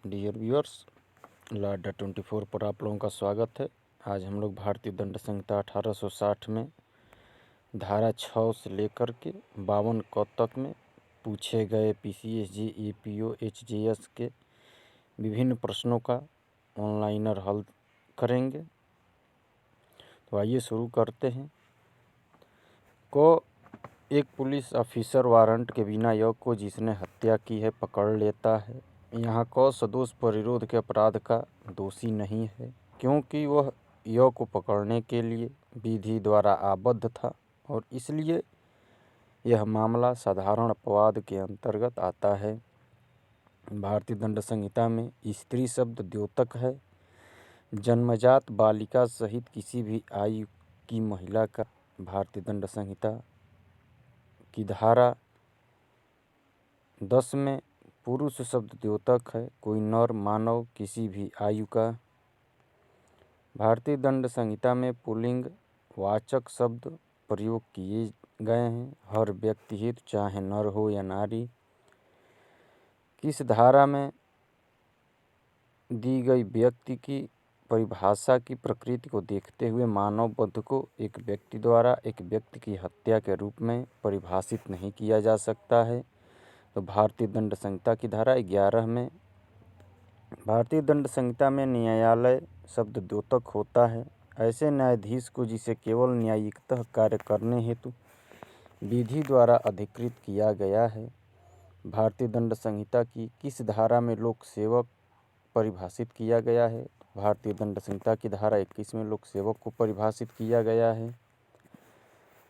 Dear viewers, ला अड्डा 24 पर आप लोगों का स्वागत है। आज हम लोग भारतीय दंड संहिता 1860 में धारा 6 से लेकर के 52 क तक में पूछे गए पीसीएसजी, एपीओ, एचजीएस के विभिन्न प्रश्नों का ऑनलाइनर हल करेंगे। तो आइए शुरू करते हैं। एक पुलिस ऑफिसर वारंट के बिना य को जिसने हत्या की है पकड़ लेता है। यहाँ क सदोष परिरोध के अपराध का दोषी नहीं है, क्योंकि वह य को पकड़ने के लिए विधि द्वारा आबद्ध था और इसलिए यह मामला साधारण अपवाद के अंतर्गत आता है। भारतीय दंड संहिता में स्त्री शब्द द्योतक है। जन्मजात बालिका सहित किसी भी आयु की महिला का भारतीय दंड संहिता की धारा 10 में पुरुष शब्द द्योतक है। कोई नर मानव किसी भी आयु का। भारतीय दंड संहिता में पुल्लिंग वाचक शब्द प्रयोग किए गए हैं हर व्यक्ति हेतु, चाहे नर हो या नारी। किस धारा में दी गई व्यक्ति की परिभाषा की प्रकृति को देखते हुए मानव वध को एक व्यक्ति द्वारा एक व्यक्ति की हत्या के रूप में परिभाषित नहीं किया जा सकता है। तो भारतीय दंड संहिता की धारा 11 में भारतीय दंड संहिता में न्यायालय शब्द द्योतक होता है। ऐसे न्यायाधीश को जिसे केवल न्यायिकतः कार्य करने हेतु विधि द्वारा अधिकृत किया गया है। भारतीय दंड संहिता की किस धारा में लोक सेवक परिभाषित किया गया है? भारतीय दंड संहिता की धारा 21 में लोक सेवक को परिभाषित किया गया है।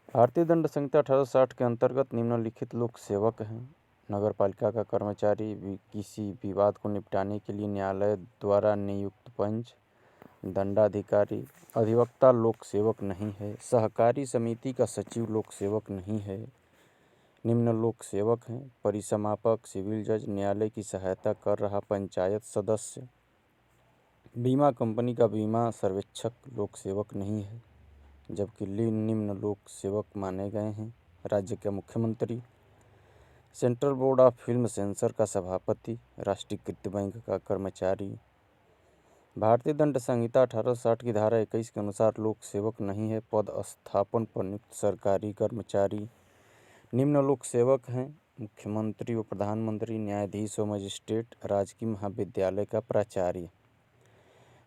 भारतीय दंड संहिता 1860 के अंतर्गत निम्नलिखित लोक सेवक हैं। नगर पालिका का कर्मचारी, किसी विवाद को निपटाने के लिए न्यायालय द्वारा नियुक्त पंच, दंडाधिकारी। अधिवक्ता लोक सेवक नहीं है। सहकारी समिति का सचिव लोक सेवक नहीं है। निम्न लोक सेवक हैं: परिसमापक, सिविल जज, न्यायालय की सहायता कर रहा पंचायत सदस्य। बीमा कंपनी का बीमा सर्वेक्षक लोक सेवक नहीं है। जबकि निम्न लोक सेवक माने गए हैं: राज्य का मुख्यमंत्री, central board of film sensor का सभापति, राष्ट्रीयकृत बैंक का कर्मचारी। भारतीय दंड संहिता 1860 की धारा 21 के अनुसार लोक सेवक नहीं है पद स्थापन पर नियुक्त सरकारी कर्मचारी। निम्न लोक सेवक हैं: मुख्यमंत्री व प्रधानमंत्री, न्यायाधीश व मजिस्ट्रेट, राजकीय महाविद्यालय का प्राचार्य।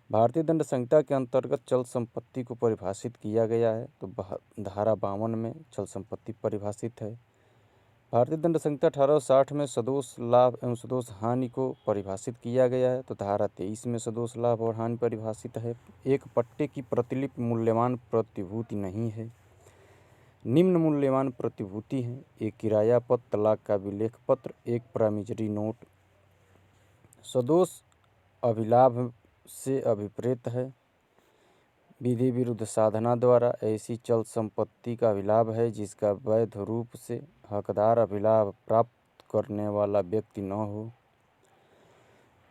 भारतीय दंड संहिता के अंतर्गत चल संपत्ति को परिभाषित किया गया है। तो धारा 52 में चल संपत्ति परिभाषित है। भारतीय दंड संहिता 1860 में सदोष लाभ एवं सदोष हानि को परिभाषित किया गया है। तो धारा 23 में सदोष लाभ और हानि परिभाषित है। एक पट्टे की प्रतिलिपि मूल्यवान प्रतिभूति नहीं है। निम्न मूल्यवान प्रतिभूति हैं: एक किराया पत्र, तलाक का विलेख पत्र, एक प्रामिजरी नोट। सदोष अभिलाभ से अभिप्रेत है। विधि विरुद्ध साधना द्वारा ऐसी चल संपत्ति का अभिलाभ है जिसका वैध रूप से हकदार अभिलाभ प्राप्त करने वाला व्यक्ति न हो।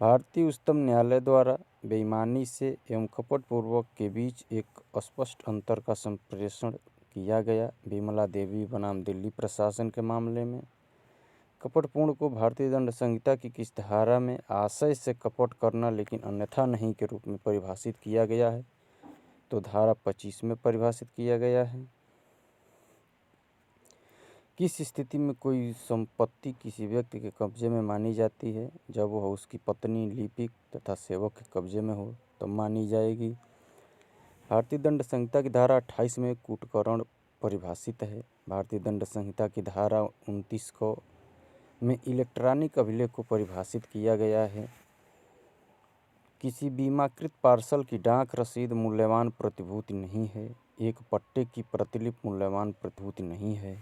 भारतीय उच्चतम न्यायालय द्वारा बेईमानी से एवं कपटपूर्वक के बीच एक स्पष्ट अंतर का संप्रेषण किया गया। विमला देवी बनाम दिल्ली प्रशासन के मामले में कपटपूर्ण को भारतीय दंड संहिता की किस धारा में आशय से कपट करना लेकिन अन्यथा नहीं के रूप में परिभाषित किया गया है? तो धारा 25 में परिभाषित किया गया है। किस स्थिति में कोई संपत्ति किसी व्यक्ति के कब्जे में मानी जाती है? जब वह उसकी पत्नी, लिपिक तथा सेवक के कब्जे में हो तो मानी जाएगी। भारतीय दंड संहिता की धारा 28 में कूटकरण परिभाषित है। भारतीय दंड संहिता की धारा 29 को में इलेक्ट्रॉनिक अभिलेख को परिभाषित किया गया है। किसी बीमाकृत पार्सल की डाक रसीद मूल्यवान प्रतिभूति नहीं है। एक पट्टे की प्रतिलिपि मूल्यवान प्रतिभूति नहीं है।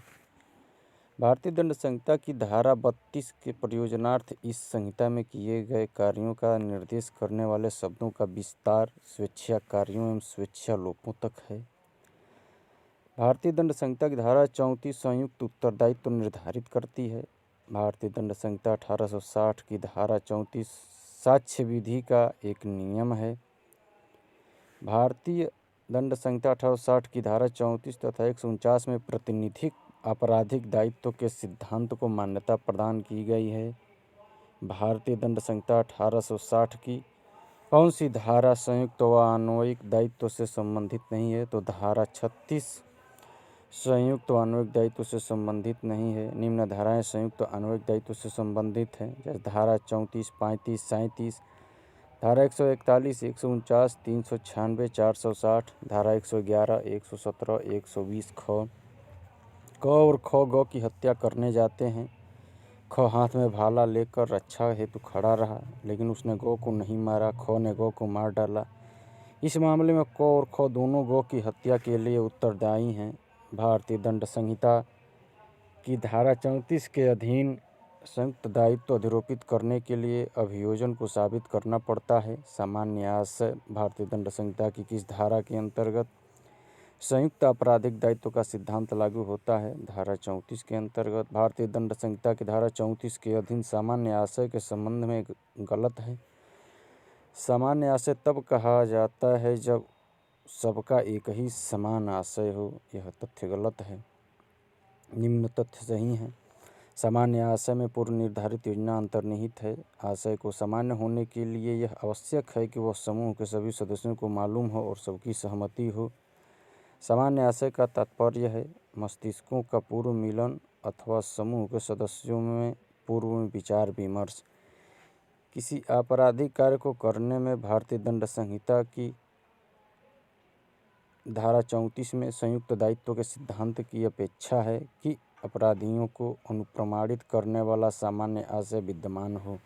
भारतीय दंड संहिता की धारा 32 के प्रयोजनार्थ इस संहिता में किए गए कार्यों का निर्देश करने वाले शब्दों का विस्तार स्वेच्छा कार्यों एवं स्वेच्छा लोपों तक है। भारतीय दंड संहिता की धारा 34 संयुक्त उत्तरदायित्व निर्धारित करती है। भारतीय दंड संहिता 1860 की धारा 34 साक्ष्य विधि का एक नियम है। भारतीय दंड संहिता 1860 की धारा 34 तथा 149 में प्रतिनिधिक आपराधिक दायित्व के सिद्धांत को मान्यता प्रदान की गई है। भारतीय दंड संहिता 1860 की कौन सी धारा संयुक्त व अन्वयिक दायित्व से संबंधित नहीं है? तो धारा 36 संयुक्त व अन्वयिक दायित्व से संबंधित नहीं है। निम्न धाराएं संयुक्त व अन्वयिक दायित्व से संबंधित हैं, जैसे धारा 34, 35, 37, धारा 141, 149, 396, 460, धारा 111, 117, 120 क और ख गौ की हत्या करने जाते हैं। ख हाथ में भाला लेकर रक्षा हेतु खड़ा रहा, लेकिन उसने गौ को नहीं मारा। ख ने गौ को मार डाला। इस मामले में क और ख दोनों गौ की हत्या के लिए उत्तरदायी हैं। भारतीय दंड संहिता की धारा 34 के अधीन संयुक्त दायित्व अधिरोपित करने के लिए अभियोजन को साबित करना पड़ता है। सामान्य आशय भारतीय दंड संहिता की किस धारा के अंतर्गत संयुक्त आपराधिक दायित्व का सिद्धांत लागू होता है? धारा 34 के अंतर्गत। भारतीय दंड संहिता की धारा 34 के अधीन सामान्य आशय के संबंध में गलत है। सामान्य आशय तब कहा जाता है जब सबका एक ही समान आशय हो। यह तथ्य गलत है। निम्न तथ्य सही हैं। सामान्य आशय में पूर्व निर्धारित योजना अंतर्निहित है। आशय को सामान्य होने के लिए यह आवश्यक है कि वह समूह के सभी सदस्यों को मालूम हो और सबकी सहमति हो। सामान्य आशय का तात्पर्य है मस्तिष्कों का पूर्व मिलन अथवा समूह के सदस्यों में पूर्व में विचार विमर्श। किसी आपराधिक कार्य को करने में भारतीय दंड संहिता की धारा 34 में संयुक्त दायित्व के सिद्धांत की अपेक्षा है कि अपराधियों को अनुप्रमाणित करने वाला सामान्य आशय विद्यमान हो।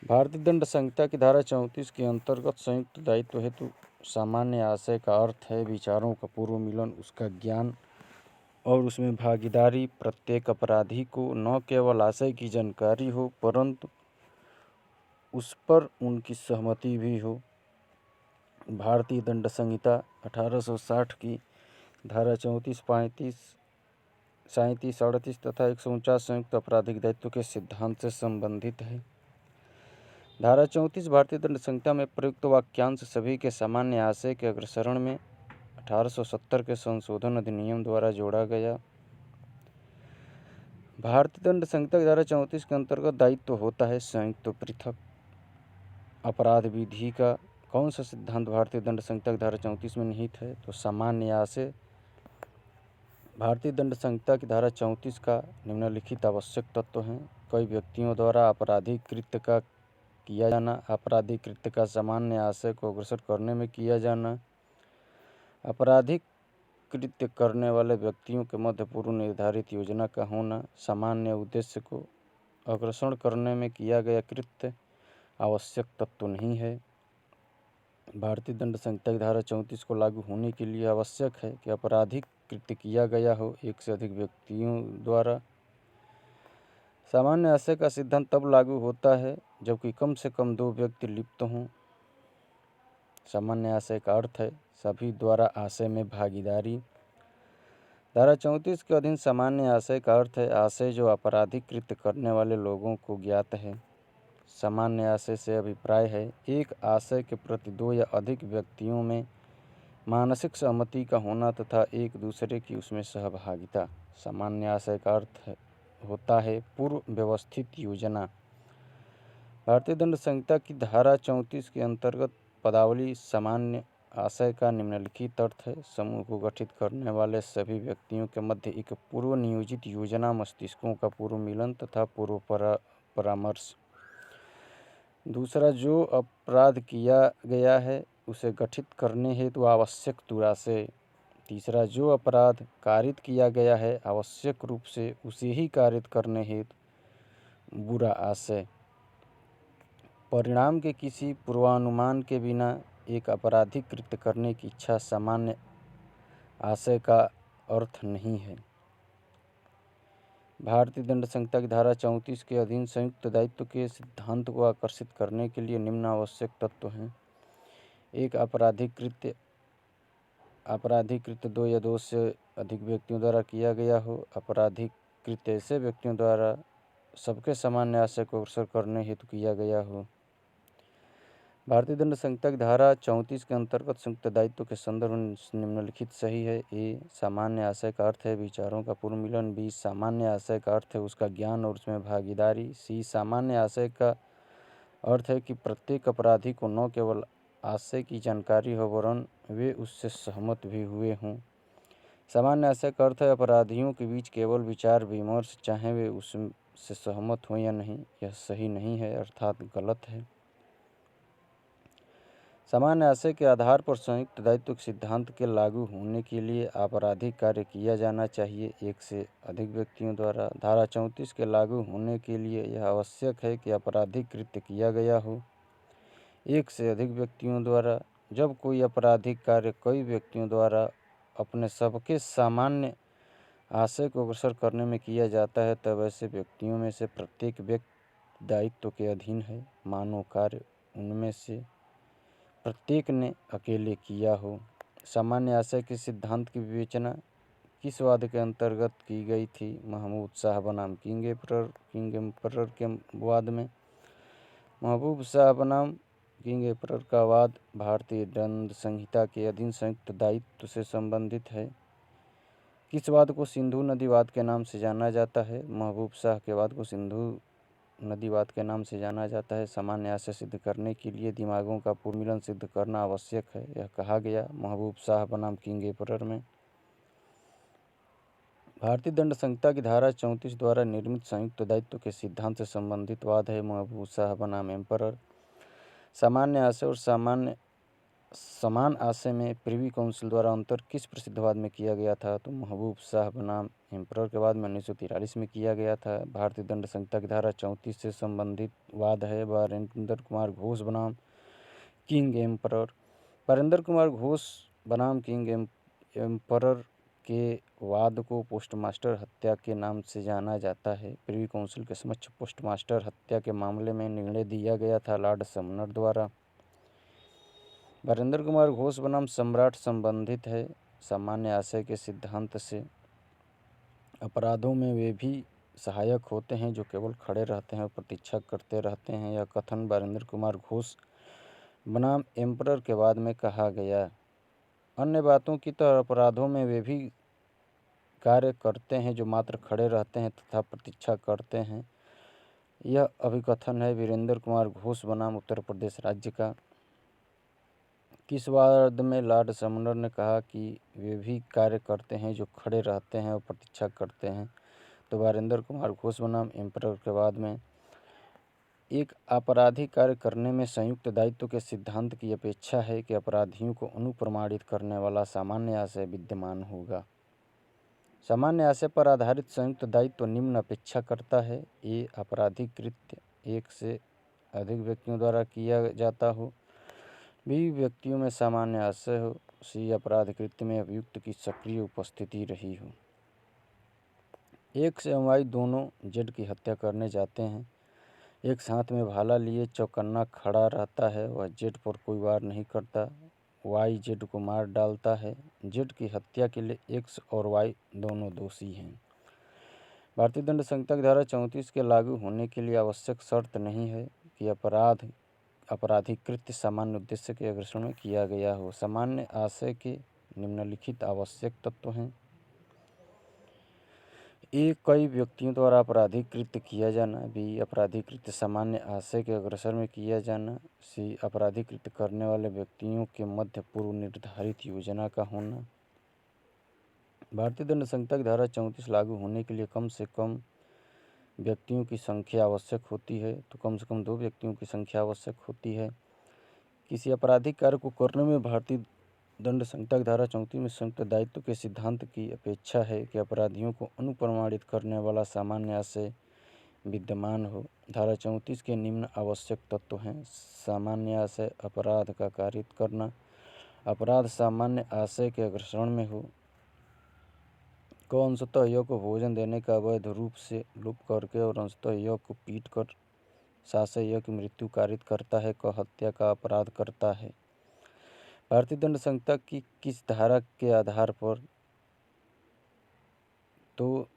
भारतीय दंड संहिता की धारा 34 के अंतर्गत संयुक्त दायित्व हेतु सामान्य आशय का अर्थ है विचारों का पूर्व मिलन, उसका ज्ञान और उसमें भागीदारी। प्रत्येक अपराधी को न केवल आशय की जानकारी हो परंतु उस पर उनकी सहमति भी हो। भारतीय दंड संहिता 1860 की धारा 34, 35, 37, 38 तथा 149 संयुक्त आपराधिक दायित्व के सिद्धांत से संबंधित है। धारा 34 भारतीय दंड संहिता में प्रयुक्त वाक्यांश सभी के सामान्य आशय के अग्रसरण में 1870 के संशोधन अधिनियम द्वारा जोड़ा गया। भारतीय दंड संहिता की धारा 34 के अंतर्गत दायित्व होता है संयुक्त पृथक अपराध विधि का। कौन सा सिद्धांत भारतीय दंड संहिता की धारा 34 में निहित है? तो सामान्य आशय। भारतीय दंड संहिता की धारा 34 का निम्नलिखित आवश्यक तत्व हैं। कई व्यक्तियों द्वारा आपराधिक कृत्य का किया जाना, आपराधिक कृत्य का सामान्य आशय को अग्रसर करने में किया जाना, आपराधिक कृत्य करने वाले व्यक्तियों के मध्य पूर्व निर्धारित योजना का होना, सामान्य उद्देश्य को अग्रसर करने में किया गया कृत्य आवश्यक तत्व नहीं है। भारतीय दंड संहिता की धारा 34 को लागू होने के लिए आवश्यक है कि आपराधिक कृत्य किया गया हो एक से अधिक व्यक्तियों द्वारा। सामान्य आशय का सिद्धांत तब लागू होता है जबकि कम से कम 2 व्यक्ति लिप्त हों। सामान्य आशय का अर्थ है सभी द्वारा आशय में भागीदारी। धारा 34 के अधीन सामान्य आशय का अर्थ है आशय जो आपराधिक कृत्य करने वाले लोगों को ज्ञात है। सामान्य आशय से अभिप्राय है एक आशय के प्रति 2 या अधिक व्यक्तियों में मानसिक सहमति का होना तथा एक दूसरे की उसमें सहभागिता। सामान्य आशय का अर्थ होता है पूर्व व्यवस्थित योजना। भारतीय दंड संहिता की धारा 34 के अंतर्गत पदावली सामान्य आशय का निम्नलिखित अर्थ है समूह को गठित करने वाले सभी व्यक्तियों के मध्य एक पूर्व नियोजित योजना, मस्तिष्कों का पूर्व मिलन तथा पूर्व परामर्श। दूसरा, जो अपराध किया गया है उसे गठित करने हेतु आवश्यक दुराशय। तीसरा, जो अपराध कारित किया गया है आवश्यक रूप से उसे ही कारित करने हेतु बुरा आशय। परिणाम के किसी पूर्वानुमान के बिना एक आपराधिक कृत्य करने की इच्छा सामान्य आशय का अर्थ नहीं है। भारतीय दंड संहिता की धारा 34 के अधीन संयुक्त दायित्व के सिद्धांत को आकर्षित करने के लिए निम्न आवश्यक तत्व हैं। एक आपराधिक कृत्य 2 या 2 से अधिक व्यक्तियों द्वारा किया गया हो। आपराधिक कृत्य ऐसे व्यक्तियों द्वारा सबके सामान्य आशय को अग्रसर करने हेतु किया गया हो। भारतीय दंड संहिता की धारा 34 के अंतर्गत संयुक्त दायित्व के संदर्भ में निम्नलिखित सही है। ए, सामान्य आशय का अर्थ है विचारों का पूर्ण मिलन। बी, सामान्य आशय का अर्थ है उसका ज्ञान और उसमें भागीदारी। सी, सामान्य आशय का अर्थ है कि प्रत्येक अपराधी को न केवल आशय की जानकारी हो वरन वे उससे सहमत भी हुए हों। सामान्य आशय का अर्थ है अपराधियों के बीच केवल विचार विमर्श, चाहे वे उससे सहमत हों या नहीं। यह सही नहीं है, अर्थात गलत है। सामान्य आशय के आधार पर संयुक्त दायित्व के सिद्धांत के लागू होने के लिए आपराधिक कार्य किया जाना चाहिए एक से अधिक व्यक्तियों द्वारा। धारा 34 के लागू होने के लिए यह आवश्यक है कि आपराधिक कृत्य किया गया हो एक से अधिक व्यक्तियों द्वारा। जब कोई आपराधिक कार्य कई व्यक्तियों द्वारा अपने सबके सामान्य आशय को अग्रसर करने में किया जाता है तब ऐसे व्यक्तियों में से प्रत्येक व्यक्ति दायित्व के अधीन है, मानो कार्य उनमें से प्रत्येक ने अकेले किया हो। सामान्य आशय के सिद्धांत की विवेचना किस वाद के अंतर्गत की गई थी? महमूद शाह बनाम किंग एम्परर के वाद में। महबूब शाह बनाम किंग एम्परर का वाद भारतीय दंड संहिता के अधीन संयुक्त दायित्व से संबंधित है। किस वाद को सिंधु नदी वाद के नाम से जाना जाता है? महबूब शाह के वाद को सिंधु नदी वाद के नाम से जाना जाता है। सामान्य आशय सिद्ध करने के लिए दिमागों का पूर्ण मिलन सिद्ध करना आवश्यक है, यह कहा गया महबूब शाह बनाम किंग एम्परर में। भारतीय दंड संहिता की धारा 34 द्वारा निर्मित संयुक्त दायित्व के सिद्धांत से संबंधित वाद है महबूब शाह बनाम एम्परर। सामान्य आशय और समान आशय में प्रिवी काउंसिल द्वारा अंतर किस प्रसिद्धवाद में किया गया था? तो महबूब शाह बनाम एम्परर के बाद में 1943 में किया गया था। भारतीय दंड संहिता की धारा 34 से संबंधित वाद है वीरेंद्र कुमार घोष बनाम किंग एम्परर। वीरेंद्र कुमार घोष बनाम किंग एम्परर के वाद को पोस्टमास्टर हत्या के नाम से जाना जाता है। प्रिवी काउंसिल के समक्ष पोस्टमास्टर हत्या के मामले में निर्णय दिया गया था लॉर्ड समनर द्वारा। वीरेंद्र कुमार घोष बनाम सम्राट संबंधित है सामान्य आशय के सिद्धांत से। अपराधों में वे भी सहायक होते हैं जो केवल खड़े रहते हैं और प्रतीक्षा करते रहते हैं। यह कथन वीरेंद्र कुमार घोष बनाम एम्परर के बाद में कहा गया। अन्य बातों की तरह अपराधों में वे भी कार्य करते हैं जो मात्र खड़े रहते हैं तथा प्रतीक्षा करते हैं। यह अभिकथन है वीरेंद्र कुमार घोष बनाम उत्तर प्रदेश राज्य का। किस वाद में लॉर्ड समनर ने कहा कि वे भी कार्य करते हैं जो खड़े रहते हैं और प्रतीक्षा करते हैं? तो वीरेंद्र कुमार घोष बनाम एम्परर के बाद में। एक आपराधिक कार्य करने में संयुक्त दायित्व के सिद्धांत की अपेक्षा है कि अपराधियों को अनुप्रमाणित करने वाला सामान्य आशय विद्यमान होगा। सामान्य आशय पर आधारित संयुक्त दायित्व निम्न अपेक्षा करता है। ए, आपराधिक कृत्य एक से अधिक व्यक्तियों द्वारा किया जाता हो। बी, व्यक्तियों में सामान्य आशय हो। सी, अपराध कृत्य में अभियुक्त की सक्रिय उपस्थिति रही हो। एक से वाई दोनों जेड की हत्या करने जाते हैं। एक हाथ में भाला लिए चौकन्ना खड़ा रहता है, वह जेड पर कोई वार नहीं करता। वाई जेड को मार डालता है। जेड की हत्या के लिए एक्स और वाई दोनों दोषी हैं। भारतीय दंड संहिता की धारा 34 के लागू होने के लिए आवश्यक शर्त नहीं है कि आपराधिक कृत्य सामान्य उद्देश्य के अग्रसर में किया गया हो। सामान्य आशय के निम्नलिखित आवश्यक तत्व हैं। ए, कई व्यक्तियों द्वारा आपराधिक कृत्य किया जाना। बी, आपराधिक कृत्य सामान्य आशय के अग्रसर में किया जाना। सी, आपराधिक कृत्य करने वाले व्यक्तियों के मध्य पूर्व निर्धारित योजना का होना। भारतीय दंड संहिता की धारा 34 लागू होने के लिए कम से कम व्यक्तियों की संख्या आवश्यक होती है। तो कम से कम 2 व्यक्तियों की संख्या आवश्यक होती है। किसी आपराधिक कार्य को करने में भारतीय दंड संहिता की धारा 34 में संयुक्त दायित्व के सिद्धांत की अपेक्षा है कि अपराधियों को अनुप्रमाणित करने वाला सामान्य आशय विद्यमान हो। धारा 34 के निम्न आवश्यक तत्व हैं। सामान्य आशय, अपराध का कारित करना। अपराध सामान्य आशय के अग्रसरण में हो। अंशतः यह को भोजन देने का अवैध रूप से लुप करके और अंशतः यह को पीट कर साशय यह की मृत्यु कारित करता है, क हत्या का अपराध करता है। भारतीय दंड संहिता की किस धारा के आधार पर? तो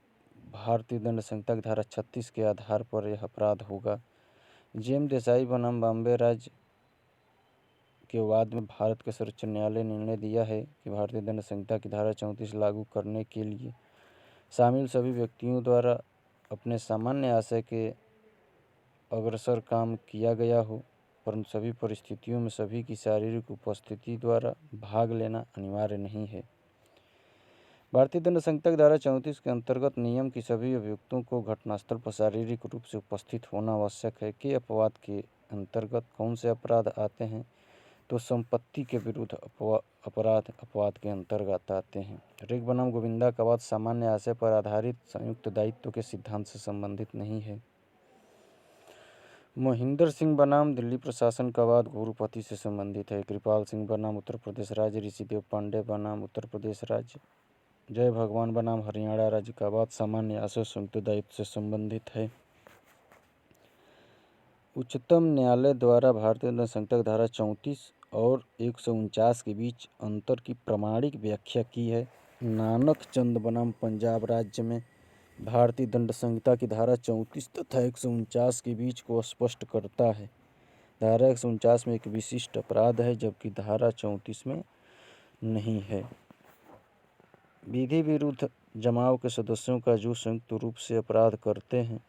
भारतीय दंड संहिता की धारा 36 के आधार पर यह अपराध होगा। जेम देसाई बनाम बॉम्बे राज्य के बाद में भारत के सर्वोच्च न्यायालय ने निर्णय दिया है कि भारतीय दंड संहिता की धारा 34 लागू करने के लिए शामिल सभी व्यक्तियों द्वारा अपने सामान्य आशय के अग्रसर काम किया गया हो, परंतु सभी परिस्थितियों में सभी की शारीरिक उपस्थिति द्वारा भाग लेना अनिवार्य नहीं है। भारतीय दंड संहिता की धारा 34 के अंतर्गत नियम की सभी अभियुक्तों को घटनास्थल पर शारीरिक रूप से उपस्थित होना आवश्यक है। कि अपवाद के अंतर्गत कौन से अपराध आते हैं? तो संपत्ति के विरुद्ध अपराध अपवाद के अंतर्गत आते हैं। ऋग बनाम गोविंदा का वाद सामान्य आशय पर आधारित संयुक्त दायित्व के सिद्धांत से संबंधित नहीं है। महेंद्र सिंह बनाम दिल्ली प्रशासन का वाद गुरुपति से संबंधित है। कृपाल सिंह बनाम उत्तर प्रदेश राज्य, ऋषिदेव पांडे बनाम उत्तर प्रदेश राज्य, जय भगवान बनाम हरियाणा राज्य का वाद सामान्य आशय संयुक्त दायित्व से संबंधित है। उच्चतम न्यायालय द्वारा भारतीय दंड संहिता की धारा 34 और 149 के बीच अंतर की प्रामाणिक व्याख्या की है। नानक चंद बनाम पंजाब राज्य में भारतीय दंड संहिता की धारा 34 तथा 149 के बीच को स्पष्ट करता है। धारा 149 में एक विशिष्ट अपराध है, जबकि धारा 34 में नहीं है। विधि विरुद्ध जमाव के सदस्यों का जो संयुक्त रूप से अपराध करते हैं,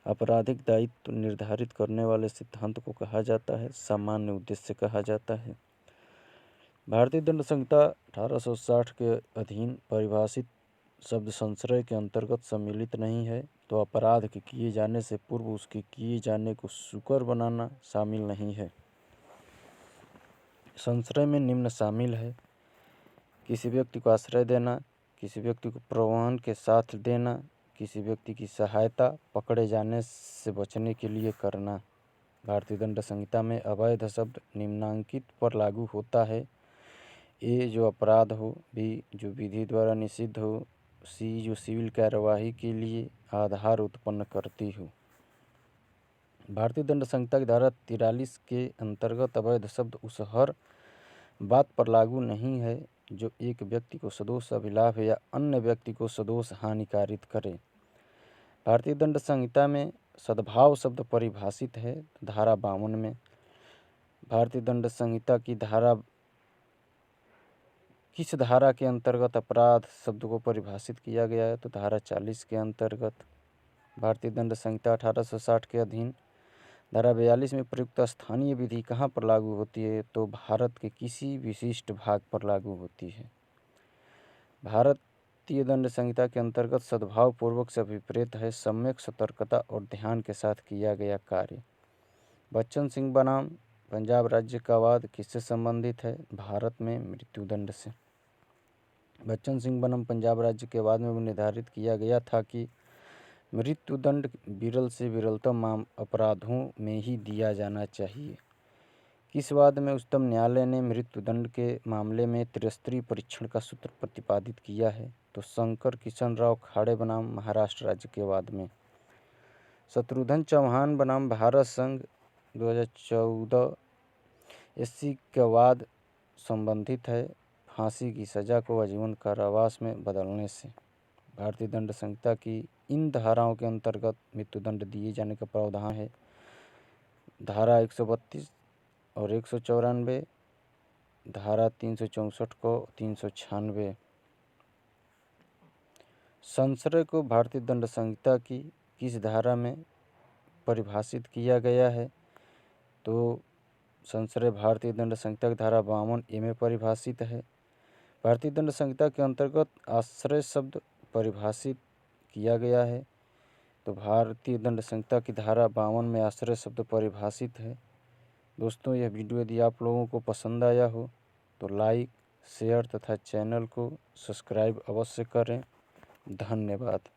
आपराधिक दायित्व निर्धारित करने वाले सिद्धांत को कहा जाता है, सामान्य उद्देश्य कहा जाता है। भारतीय दंड संहिता 1860 के अधीन परिभाषित शब्द संश्रय के अंतर्गत सम्मिलित नहीं है, तो अपराध के किए जाने से पूर्व उसके किए जाने को सुकर बनाना शामिल नहीं है। संश्रय में निम्न शामिल है: किसी व्यक्ति को आश्रय देना, किसी व्यक्ति को प्रलोभन के साथ देना, किसी व्यक्ति की सहायता पकड़े जाने से बचने के लिए करना। भारतीय दंड संहिता में अवैध शब्द निम्नांकित पर लागू होता है। ए जो अपराध हो, बी जो विधि द्वारा निषिद्ध हो, सी जो सिविल कार्यवाही के लिए आधार उत्पन्न करती हो। भारतीय दंड संहिता की धारा 43 के अंतर्गत अवैध शब्द उस हर बात पर लागू नहीं है जो एक व्यक्ति को सदोष अभिलाष या अन्य व्यक्ति को सदोष हानिकारित करे। भारतीय दंड संहिता में सद्भाव शब्द परिभाषित है। धारा 52 में भारतीय दंड संहिता की धारा किस धारा के अंतर्गत अपराध शब्द को परिभाषित किया गया है? तो धारा 40 के अंतर्गत। भारतीय दंड संहिता 1860 के अधीन धारा 42 में प्रयुक्त स्थानीय विधि कहाँ पर लागू होती है? तो भारत के किसी विशिष्ट भाग पर लागू होती है। भारतीय दंड संहिता के अंतर्गत सद्भाव पूर्वक से अभिप्रेत है सम्यक सतर्कता और ध्यान के साथ किया गया कार्य। बच्चन सिंह बनाम पंजाब राज्य का वाद किससे संबंधित है? भारत में मृत्युदंड से। बच्चन सिंह बनाम पंजाब राज्य के वाद में निर्धारित किया गया था कि मृत्युदंड विरल से विरलतम अपराधों में ही दिया जाना चाहिए। किस वाद में उच्चतम न्यायालय ने मृत्युदंड के मामले में त्रिस्तरीय परीक्षण का सूत्र प्रतिपादित किया है? तो शंकर किशन राव खाड़े बनाम महाराष्ट्र राज्य के वाद में। शत्रुघ्न चौहान बनाम भारत संघ 2014 एससी का वाद संबंधित है फांसी की सज़ा को आजीवन कारावास में बदलने से। भारतीय दंड संहिता की इन धाराओं के अंतर्गत मृत्युदंड दिए जाने का प्रावधान है। धारा 132 और 194, धारा 364 को 396। संश्रय को भारतीय दंड संहिता की किस धारा में परिभाषित किया गया है? तो संश्रय भारतीय दंड संहिता की धारा 52A में परिभाषित है। भारतीय दंड संहिता के अंतर्गत आश्रय शब्द परिभाषित किया गया है। तो भारतीय दंड संहिता की धारा 52 में आश्रय शब्द परिभाषित है। दोस्तों, यह वीडियो यदि आप लोगों को पसंद आया हो तो लाइक, शेयर तथा चैनल को सब्सक्राइब अवश्य करें। धन्यवाद।